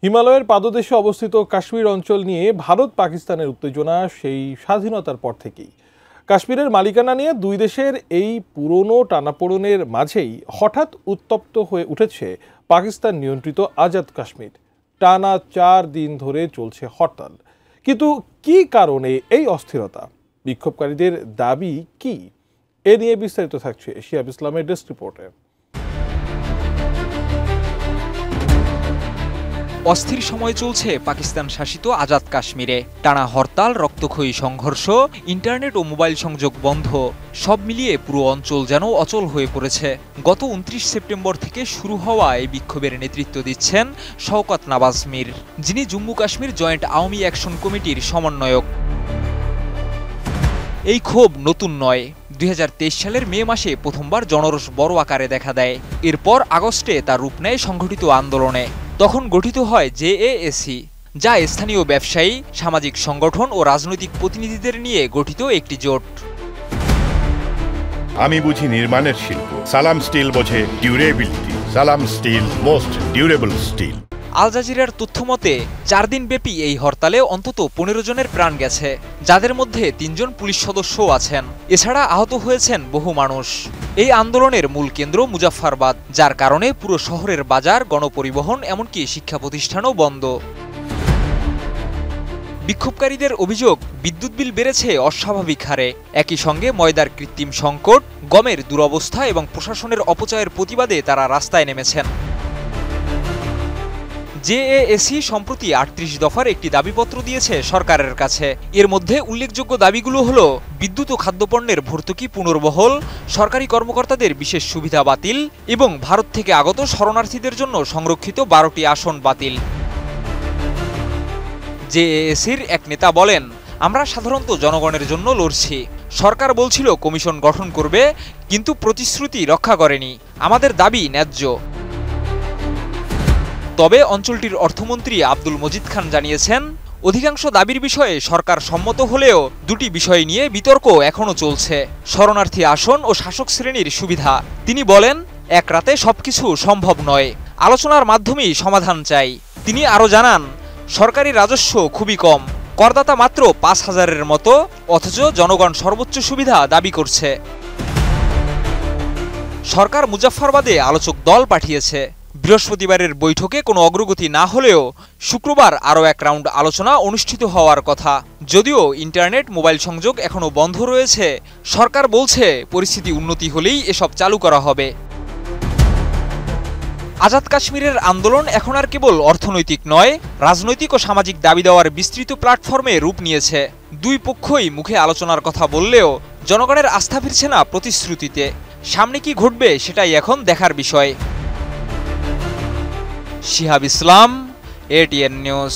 হিমালয়ের পাদদেশে অবস্থিত কাশ্মীর অঞ্চল নিয়ে ভারত পাকিস্তানের উত্তেজনা সেই স্বাধীনতার পর থেকেই। কাশ্মীরের মালিকানা নিয়ে দুই দেশের এই পুরনো টানাপোড়েনের মাঝেই হঠাৎ উত্তপ্ত হয়ে উঠেছে পাকিস্তান নিয়ন্ত্রিত আজাদ কাশ্মীর। টানা 4 দিন ধরে চলছে হরতাল। কিন্তু কি কারণে এই অস্থিরতা, বিক্ষোভকারীদের দাবি কি, এ নিয়ে বিস্তারিত থাকছে শিহাব ইসলামের ডেস্ক রিপোর্টে। অস্থির সময় চলছে পাকিস্তান শাসিত আজাদ কাশ্মীরে। টানা হরতাল, রক্তক্ষয়ী সংঘর্ষ, ইন্টারনেট ও মোবাইল সংযোগ বন্ধ, সব মিলিয়ে পুরো অঞ্চল যেন অচল হয়ে পড়েছে। গত 29 সেপ্টেম্বর থেকে শুরু হওয়া এই বিক্ষোভের নেতৃত্ব দিচ্ছেন শওকত নওয়াজ মীর, যিনি জম্মু কাশ্মীর জয়েন্ট আওয়ামী অ্যাকশন কমিটির সমন্বয়ক। এই ক্ষোভ নতুন নয়। 2023 সালের মে মাসে প্রথমবার জনরোষ বড় আকারে দেখা দেয়। এরপর আগস্টে তার রূপ নেয় সংগঠিত আন্দোলনে। তখন গঠিত হয় জেএএসি, যা স্থানীয় ব্যবসায়ী, সামাজিক সংগঠন ও রাজনৈতিক প্রতিনিধিদের নিয়ে গঠিত একটি জোট। আমি বুঝি নির্মাণের শিল্প, সালাম স্টিল বোঝে ডিউরেবিলিটি। সালাম স্টিল, মোস্ট ডিউরেবল স্টিল। আল জাজিরার তথ্যমতে 4 দিন ব্যাপী এই হরতালে অন্তত 15 জনের প্রাণ গেছে, যাদের মধ্যে 3 জন পুলিশ সদস্যও আছেন। এছাড়া আহত হয়েছেন বহু মানুষ। এই আন্দোলনের মূল কেন্দ্র মুজাফফরবাদ, যার কারণে পুরো শহরের বাজার, গণপরিবহন, এমনকি শিক্ষা প্রতিষ্ঠানও বন্ধ। বিক্ষোভকারীদের অভিযোগ, বিদ্যুৎ বিল বেড়েছে অস্বাভাবিক হারে। একই সঙ্গে ময়দার কৃত্রিম সংকট, গমের দুরবস্থা এবং প্রশাসনের অপচয়ের প্রতিবাদে তারা রাস্তায় নেমেছেন। জেএএসি সম্প্রতি 38 দফার একটি দাবিপত্র দিয়েছে সরকারের কাছে। এর মধ্যে উল্লেখযোগ্য দাবিগুলো হলো বিদ্যুৎ ও খাদ্যপণ্যের ভর্তুকি পুনর্বহল, সরকারি কর্মকর্তাদের বিশেষ সুবিধা বাতিল এবং ভারত থেকে আগত শরণার্থীদের জন্য সংরক্ষিত 12টি আসন বাতিল। জেএএসির এক নেতা বলেন, আমরা সাধারণত জনগণের জন্য লড়ছি। সরকার বলছিল কমিশন গঠন করবে, কিন্তু প্রতিশ্রুতি রক্ষা করেনি। আমাদের দাবি ন্যায্য। তবে অঞ্চলটির অর্থমন্ত্রী আব্দুল মজিদ খান জানিয়েছেন, অধিকাংশ দাবির বিষয়ে সরকার সম্মত হলেও 2টি বিষয় নিয়ে বিতর্ক এখনও চলছে: শরণার্থী আসন ও শাসক শ্রেণীর সুবিধা। তিনি বলেন, এক রাতে সবকিছু সম্ভব নয়, আলোচনার মাধ্যমেই সমাধান চাই। তিনি আরও জানান, সরকারি রাজস্ব খুবই কম, করদাতা মাত্র 5000-এর মতো, অথচ জনগণ সর্বোচ্চ সুবিধা দাবি করছে। সরকার মুজাফফরবাদে আলোচক দল পাঠিয়েছে। বৃহস্পতিবারের বৈঠকে কোনো অগ্রগতি না হলেও শুক্রবার আরও এক রাউন্ড আলোচনা অনুষ্ঠিত হওয়ার কথা। যদিও ইন্টারনেট, মোবাইল সংযোগ এখনও বন্ধ রয়েছে, সরকার বলছে পরিস্থিতি উন্নতি হলেই এসব চালু করা হবে। আজাদ কাশ্মীরের আন্দোলন এখন আর কেবল অর্থনৈতিক নয়, রাজনৈতিক ও সামাজিক দাবি দেওয়ার বিস্তৃত প্ল্যাটফর্মে রূপ নিয়েছে। দুই পক্ষই মুখে আলোচনার কথা বললেও জনগণের আস্থা ফিরছে না প্রতিশ্রুতিতে। সামনে কি ঘটবে সেটাই এখন দেখার বিষয়। শিহাব ইসলাম, ATN নিউজ।